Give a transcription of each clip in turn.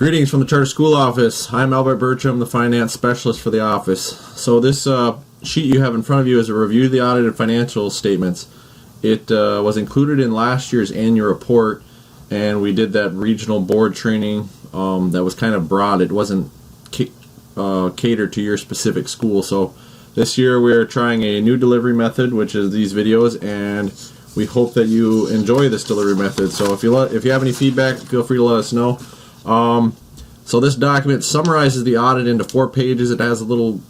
Greetings from the Charter School Office. I'm Albert Bertram, the Finance Specialist for the office. So this sheet you have in front of you is a review of the audited financial statements. It was included in last year's annual report, and we did that regional board training that was kind of broad. It wasn't catered to your specific school. So this year we're trying a new delivery method, which is these videos, and we hope that you enjoy this delivery method. So if you have any feedback, feel free to let us know. So this document summarizes the audit into 4 pages. It has a little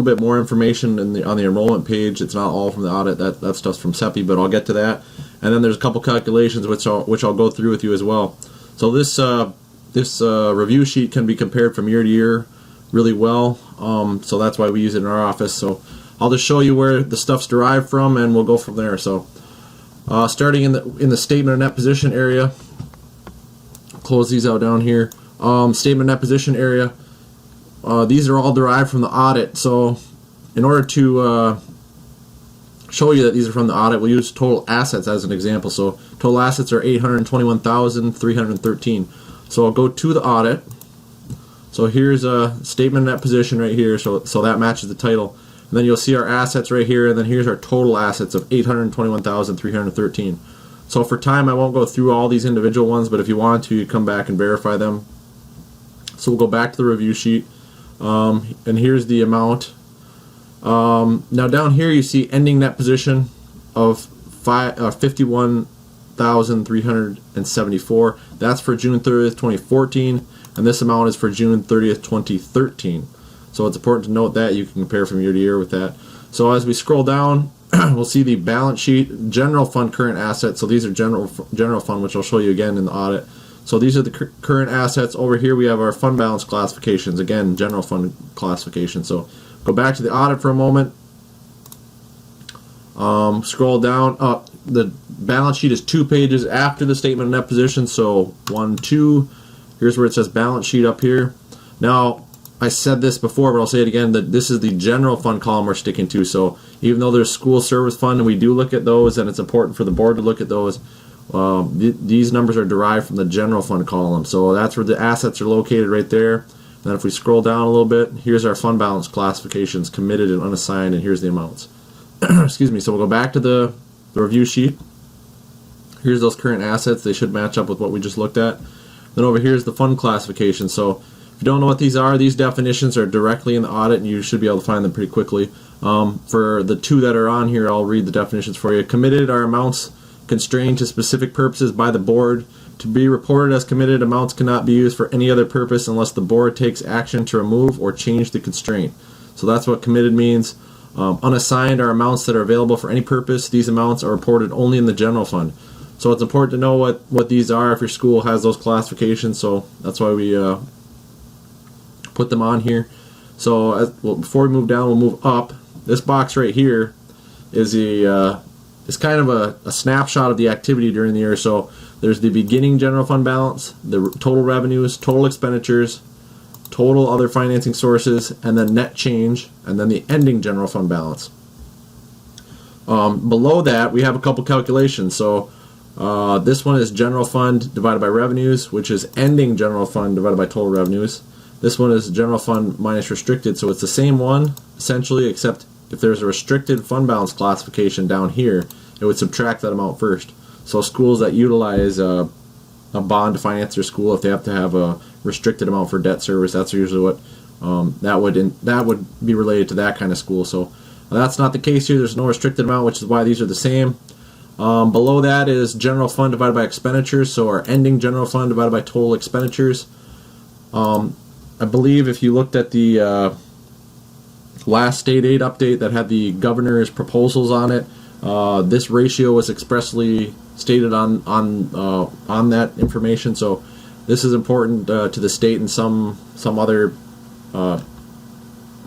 bit more information on the enrollment page. It's not all from the audit. That stuff's from CEPI, but I'll get to that. And then there's a couple calculations which I'll go through with you as well. So this review sheet can be compared from year to year really well. So that's why we use it in our office. So I'll just show you where the stuff's derived from, and we'll go from there. So starting in the statement of net position area. Close these out down here. Statement of net position area. These are all derived from the audit. So in order to show you that these are from the audit, we'll use total assets as an example. So total assets are $821,313. So I'll go to the audit. So here's a statement of net position right here. So that matches the title. And then you'll see our assets right here. And then here's our total assets of $821,313. So for time, I won't go through all these individual ones, but if you want to, you come back and verify them. So we'll go back to the review sheet, and here's the amount. Now down here you see ending net position of 51,374. That's for June 30th, 2014, and this amount is for June 30th, 2013. So it's important to note that you can compare from year to year with that. So as we scroll down, we'll see the balance sheet, general fund current assets. So these are general fund, which I'll show you again in the audit. So these are the current assets. Over here we have our fund balance classifications. Again, general fund classification. So go back to the audit for a moment. Scroll down. The balance sheet is 2 pages after the statement of net position. So 1, 2. Here's where it says balance sheet up here. Now, I said this before, but I'll say it again, that this is the general fund column we're sticking to. So even though there's school service fund, and we do look at those, and it's important for the board to look at those, these numbers are derived from the general fund column. So that's where the assets are located right there. And then if we scroll down a little bit, here's our fund balance classifications, committed and unassigned, and here's the amounts. Excuse me. So we'll go back to the review sheet. Here's those current assets. They should match up with what we just looked at. Then over here is the fund classification. So if you don't know what these are, these definitions are directly in the audit, and you should be able to find them pretty quickly. For the 2 that are on here, I'll read the definitions for you. Committed are amounts constrained to specific purposes by the board. To be reported as committed, amounts cannot be used for any other purpose unless the board takes action to remove or change the constraint. So that's what committed means. Unassigned are amounts that are available for any purpose. These amounts are reported only in the general fund. So it's important to know what these are if your school has those classifications. So that's why we put them on here. So before we move down, we'll move up. This box right here is kind of a snapshot of the activity during the year. So there's the beginning general fund balance, the total revenues, total expenditures, total other financing sources, and then net change, and then the ending general fund balance. Below that, we have a couple calculations. So this one is general fund divided by revenues, which is ending general fund divided by total revenues. This one is general fund minus restricted, so it's the same one essentially, except if there's a restricted fund balance classification down here, it would subtract that amount first. So schools that utilize a bond to finance their school, if they have to have a restricted amount for debt service, that's usually what that would be related to that kind of school. So that's not the case here. There's no restricted amount, which is why these are the same. Below that is general fund divided by expenditures, so our ending general fund divided by total expenditures. I believe if you looked at the last state aid update that had the governor's proposals on it, this ratio was expressly stated on that information. So this is important to the state and some other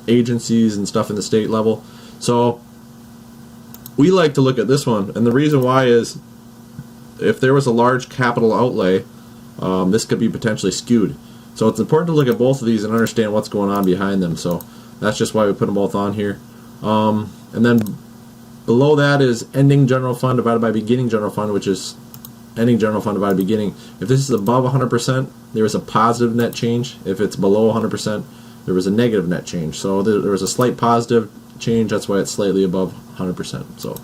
agencies and stuff in the state level. So we like to look at this one, and the reason why is if there was a large capital outlay, this could be potentially skewed. So it's important to look at both of these and understand what's going on behind them. So that's just why we put them both on here. And then below that is ending general fund divided by beginning general fund, which is ending general fund divided beginning. If this is above 100%, there is a positive net change. If it's below 100%, there was a negative net change. So there was a slight positive change. That's why it's slightly above 100%. So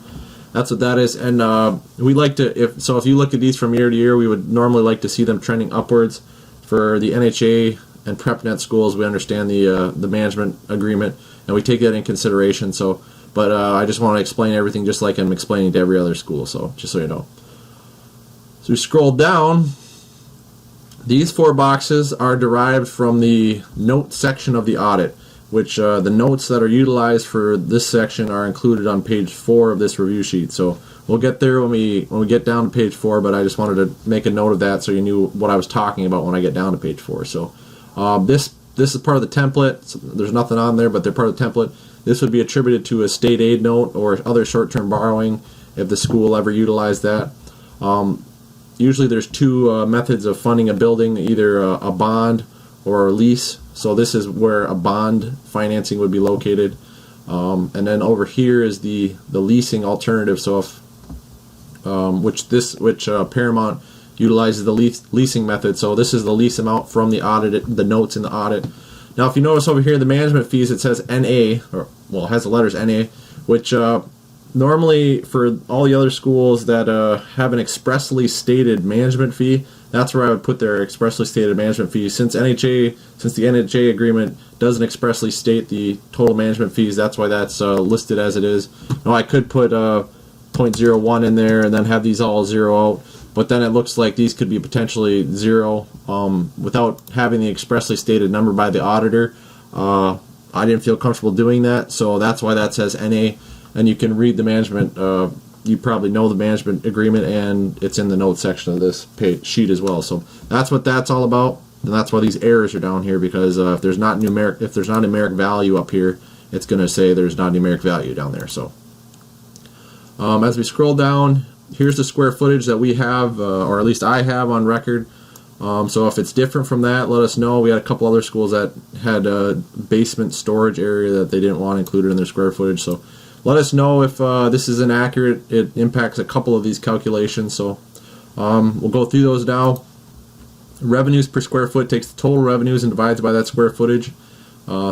that's what that is. And we like to, if you look at these from year to year, we would normally like to see them trending upwards. For the NHA and PrepNet schools, we understand the management agreement, and we take that in consideration. So, but I just want to explain everything just like I'm explaining to every other school. So just so you know. So we scroll down. These 4 boxes are derived from the note section of the audit, which the notes that are utilized for this section are included on page 4 of this review sheet. So we'll get there when we get down to page 4, but I just wanted to make a note of that so you knew what I was talking about when I get down to page 4. So this is part of the template. So there's nothing on there, but they're part of the template. This would be attributed to a state aid note or other short-term borrowing if the school ever utilized that. Usually there's 2 methods of funding a building, either a bond or a lease. So this is where a bond financing would be located. And then over here is the leasing alternative. So if which Paramount utilizes the leasing method. So this is the lease amount from the audit, the notes in the audit. Now if you notice over here the management fees, it says NA, or well, it has the letters NA, which normally for all the other schools that have an expressly stated management fee, that's where I would put their expressly stated management fee. Since the NHA agreement doesn't expressly state the total management fees, that's why that's listed as it is. Now I could put 0.01 in there and then have these all zero out, but then it looks like these could be potentially zero without having the expressly stated number by the auditor. I didn't feel comfortable doing that, so that's why that says NA. And you can read the management, you probably know the management agreement, and it's in the notes section of this page sheet as well. So that's what that's all about, and that's why these errors are down here, because if there's not numeric value up here, it's going to say there's not numeric value down there. So as we scroll down, here's the square footage that we have, or at least I have on record. So if it's different from that, let us know. We had a couple other schools that had a basement storage area that they didn't want included in their square footage. So let us know if this is inaccurate. It impacts a couple of these calculations. So we'll go through those now. Revenues per square foot takes the total revenues and divides by that square footage.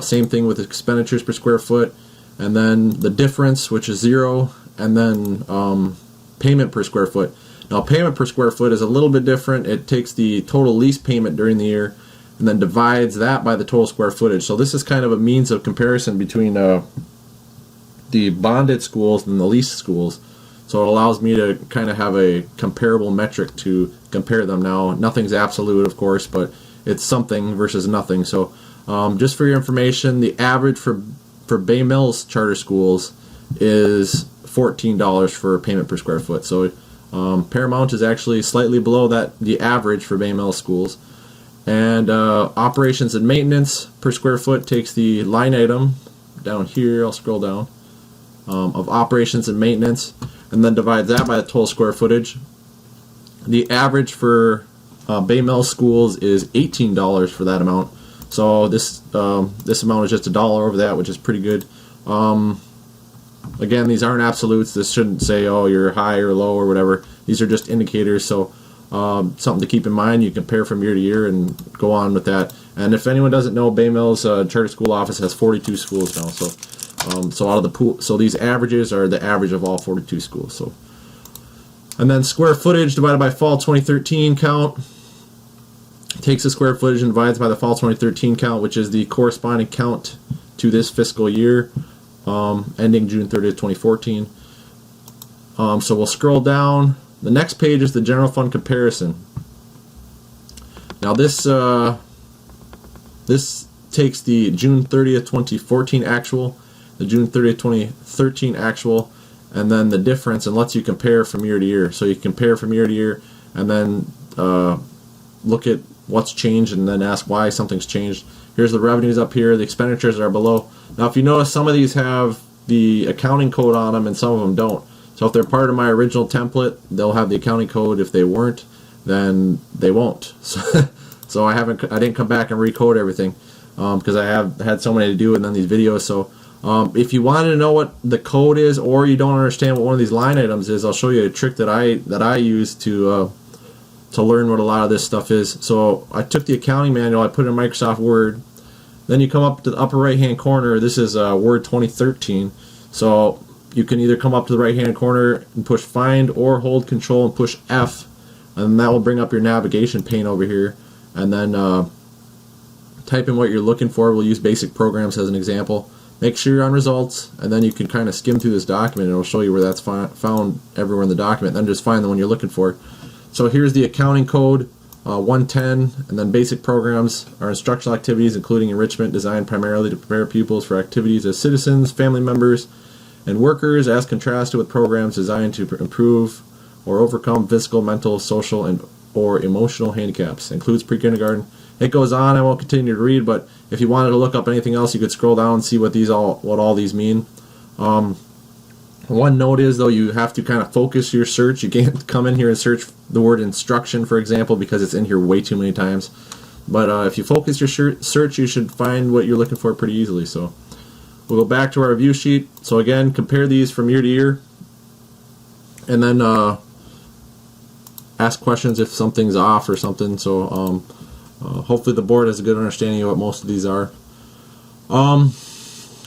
Same thing with expenditures per square foot. And then the difference, which is 0, and then payment per square foot. Now payment per square foot is a little bit different. It takes the total lease payment during the year and then divides that by the total square footage. So this is kind of a means of comparison between the bonded schools and the leased schools. So it allows me to kind of have a comparable metric to compare them. Now, nothing's absolute, of course, but it's something versus nothing. So just for your information, the average for Bay Mills charter schools is $14 for payment per square foot. So Paramount is actually slightly below that, the average for Bay Mills schools. And operations and maintenance per square foot takes the line item down here, I'll scroll down, of operations and maintenance, and then divide that by the total square footage. The average for Bay Mills schools is $18 for that amount. So this amount is just $1 over that, which is pretty good. Again, these aren't absolutes. This shouldn't say, oh, you're high or low or whatever. These are just indicators. So something to keep in mind. You compare from year to year and go on with that. And if anyone doesn't know, Bay Mills charter school office has 42 schools now. So out of the pool, so these averages are the average of all 42 schools. So, and then square footage divided by fall 2013 count takes the square footage and divides by the fall 2013 count, which is the corresponding count to this fiscal year, ending June 30th, 2014. So we'll scroll down. The next page is the general fund comparison. Now this takes the June 30th, 2014 actual, the June 30th, 2013 actual, and then the difference, and lets you compare from year to year. So you compare from year to year and then look at what's changed and then ask why something's changed. Here's the revenues up here. The expenditures are below. Now if you notice, some of these have the accounting code on them and some of them don't. So if they're part of my original template, they'll have the accounting code. If they weren't, then they won't. So I didn't come back and recode everything because I have had so many to do and then these videos. So if you wanted to know what the code is, or you don't understand what one of these line items is, I'll show you a trick that I use to learn what a lot of this stuff is. So I took the accounting manual, I put it in Microsoft Word. Then you come up to the upper right hand corner. This is Word 2013. So you can either come up to the right hand corner and push find, or hold control and push F, and that will bring up your navigation pane over here. And then type in what you're looking for. We'll use basic programs as an example. Make sure you're on results, and then you can kind of skim through this document, and it'll show you where that's found everywhere in the document. Then just find the one you're looking for. So here's the accounting code, 110, and then basic programs are instructional activities including enrichment designed primarily to prepare pupils for activities as citizens, family members, and workers, as contrasted with programs designed to improve or overcome physical, mental, social, and or emotional handicaps. Includes pre-kindergarten. It goes on. I won't continue to read, but if you wanted to look up anything else, you could scroll down and see what all these mean. One note is, though, you have to kind of focus your search. You can't come in here and search the word instruction, for example, because it's in here way too many times. But if you focus your search, you should find what you're looking for pretty easily. So we'll go back to our review sheet. So again, compare these from year to year, and then ask questions if something's off or something. So hopefully the board has a good understanding of what most of these are.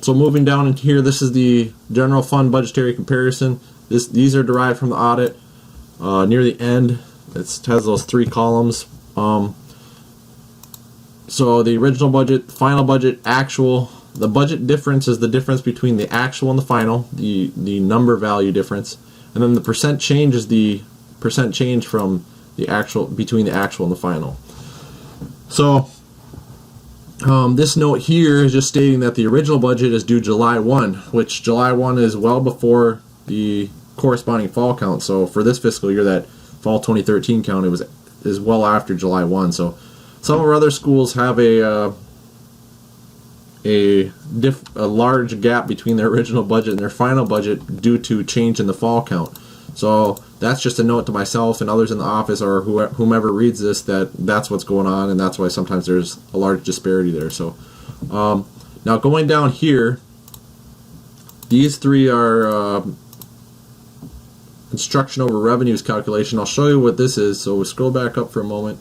So moving down into here, this is the general fund budgetary comparison. These are derived from the audit. Near the end, it has those 3 columns. So the original budget, final budget, actual. The budget difference is the difference between the actual and the final, the number value difference. And then the percent change is the percent change from the actual, between the actual and the final. So this note here is just stating that the original budget is due July 1, which July 1 is well before the corresponding fall count. So for this fiscal year, that fall 2013 count, is well after July 1. So some of our other schools have a large gap between their original budget and their final budget due to change in the fall count. So that's just a note to myself and others in the office, or whomever reads this, that's what's going on, and that's why sometimes there's a large disparity there. So now going down here, these 3 are instruction over revenues calculation. I'll show you what this is. So we'll scroll back up for a moment.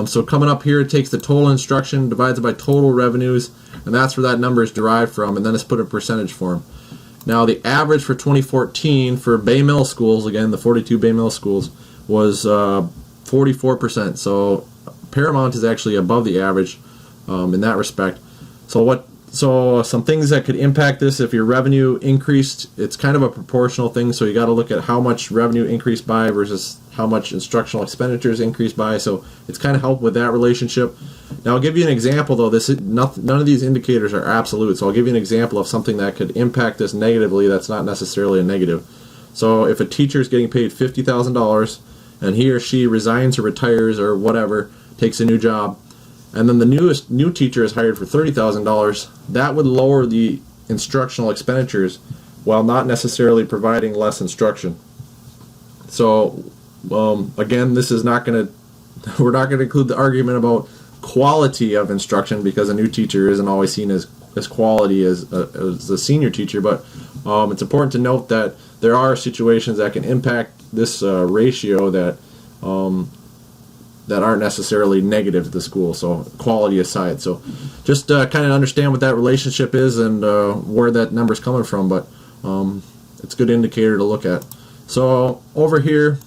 So coming up here, it takes the total instruction, divides it by total revenues, and that's where that number is derived from, and then it's put in percentage form. Now the average for 2014 for Bay Middle schools, again the 42 Bay Middle schools, was 44%. So Paramount is actually above the average in that respect. So some things that could impact this: if your revenue increased, it's kind of a proportional thing. So you got to look at how much revenue increased by versus how much instructional expenditures increased by. So it's kind of helped with that relationship. Now I'll give you an example, though. None of these indicators are absolute. So I'll give you an example of something that could impact this negatively. That's not necessarily a negative. So if a teacher is getting paid $50,000 and he or she resigns or retires or whatever, takes a new job, and then the new teacher is hired for $30,000, that would lower the instructional expenditures while not necessarily providing less instruction. So again, this is not going to, we're not going to include the argument about quality of instruction, because a new teacher isn't always seen as quality as a senior teacher, but it's important to note that there are situations that can impact this ratio that aren't necessarily negative to the school, so quality aside. So just kind of understand what that relationship is and where that number's coming from, but it's a good indicator to look at. So over here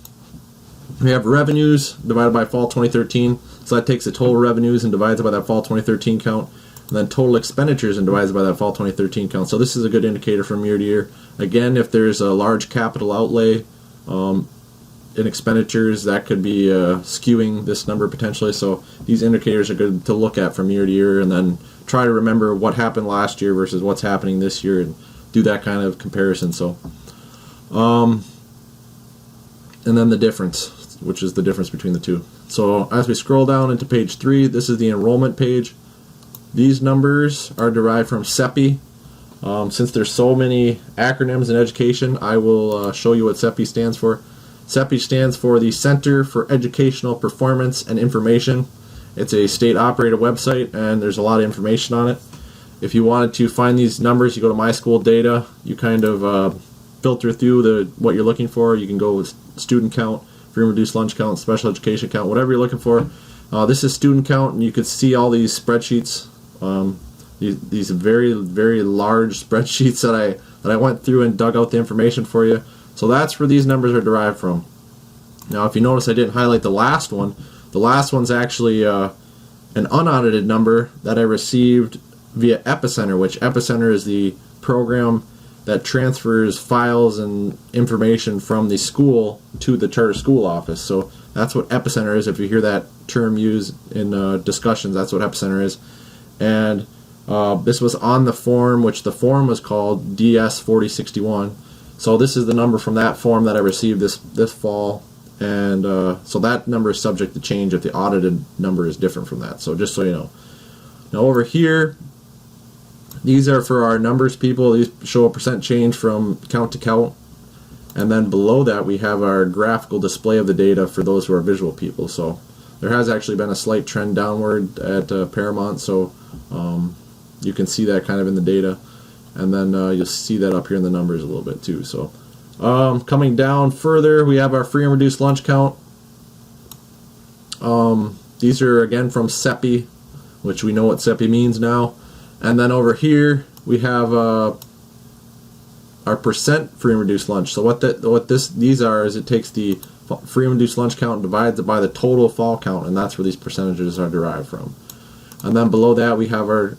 we have revenues divided by fall 2013, so that takes the total revenues and divides it by that fall 2013 count, and then total expenditures and divides it by that fall 2013 count. So this is a good indicator from year to year. Again, if there's a large capital outlay in expenditures, that could be skewing this number potentially. So these indicators are good to look at from year to year, and then try to remember what happened last year versus what's happening this year, and do that kind of comparison. So and then the difference, which is the difference between the two. So as we scroll down into page 3, this is the enrollment page. These numbers are derived from CEPI. Since there's so many acronyms in education, I will show you what CEPI stands for. CEPI stands for the Center for Educational Performance and Information. It's a state-operated website, and there's a lot of information on it. If you wanted to find these numbers, you go to My School Data. You kind of filter through what you're looking for. You can go with student count, free and reduced lunch count, special education count, whatever you're looking for. This is student count, and you could see all these spreadsheets, these very, very large spreadsheets that I went through and dug out the information for you. So that's where these numbers are derived from. Now, if you notice, I didn't highlight the last one. The last one's actually an unaudited number that I received via Epicenter, which Epicenter is the program that transfers files and information from the school to the charter school office. So that's what Epicenter is. If you hear that term used in discussions, that's what Epicenter is. And this was on the form, which the form was called DS 4061. So this is the number from that form that I received this fall. And so that number is subject to change if the audited number is different from that. So just so you know. Now over here, these are for our numbers people. These show a percent change from count to count. And then below that we have our graphical display of the data for those who are visual people. So there has actually been a slight trend downward at Paramount. So you can see that kind of in the data. And then you'll see that up here in the numbers a little bit too. So coming down further, we have our free and reduced lunch count. These are again from CEPI, which we know what CEPI means now. And then over here we have our percent free and reduced lunch. So these are is it takes the free and reduced lunch count and divides it by the total fall count, and that's where these percentages are derived from. And then below that we have our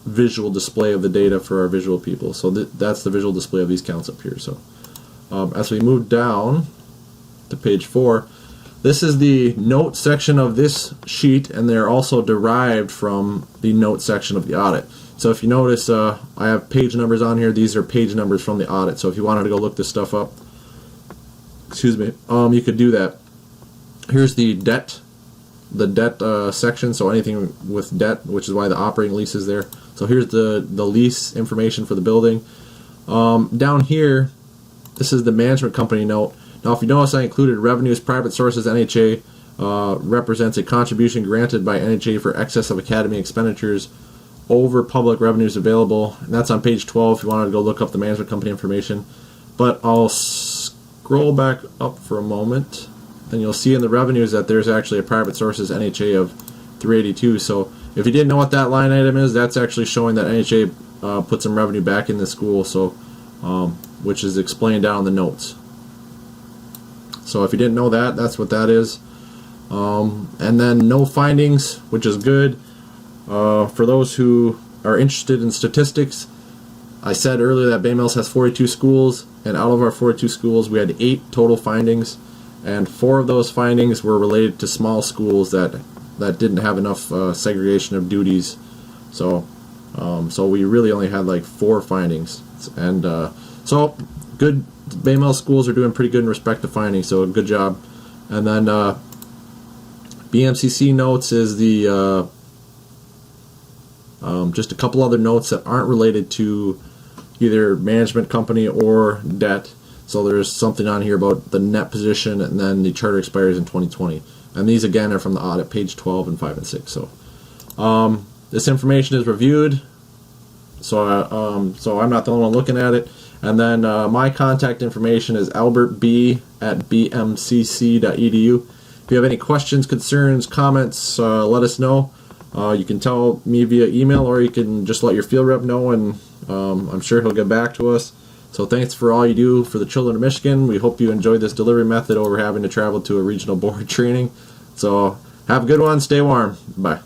visual display of the data for our visual people. So that's the visual display of these counts up here. So as we move down to page 4, this is the note section of this sheet, and they're also derived from the note section of the audit. So if you notice, I have page numbers on here. These are page numbers from the audit. So if you wanted to go look this stuff up, you could do that. Here's the debt section, so anything with debt, which is why the operating lease is there. So here's the lease information for the building. Down here, this is the management company note. Now, if you notice, I included revenues, private sources. NHA represents a contribution granted by NHA for excess of academy expenditures over public revenues available. And that's on page 12 if you wanted to go look up the management company information. But I'll scroll back up for a moment, and you'll see in the revenues that there's actually a private sources NHA of 382. So if you didn't know what that line item is, that's actually showing that NHA put some revenue back in the school, so which is explained down in the notes. So if you didn't know that, that's what that is. And then no findings, which is good. For those who are interested in statistics, I said earlier that Bay Mills has 42 schools, and out of our 42 schools, we had 8 total findings, and 4 of those findings were related to small schools that didn't have enough segregation of duties. So we really only had like 4 findings, and so good. Bay Mills schools are doing pretty good in respect to findings, so good job. And then BMCC notes is the just a couple other notes that aren't related to either management company or debt. So there's something on here about the net position, and then the charter expires in 2020. And these again are from the audit, page 12 and 5 and 6. So this information is reviewed. So I'm not the only one looking at it. And then my contact information is albertb@bmcc.edu. If you have any questions, concerns, comments, let us know. You can tell me via email, or you can just let your field rep know, and I'm sure he'll get back to us. So thanks for all you do for the children of Michigan. We hope you enjoyed this delivery method over having to travel to a regional board training. So have a good one. Stay warm. Bye.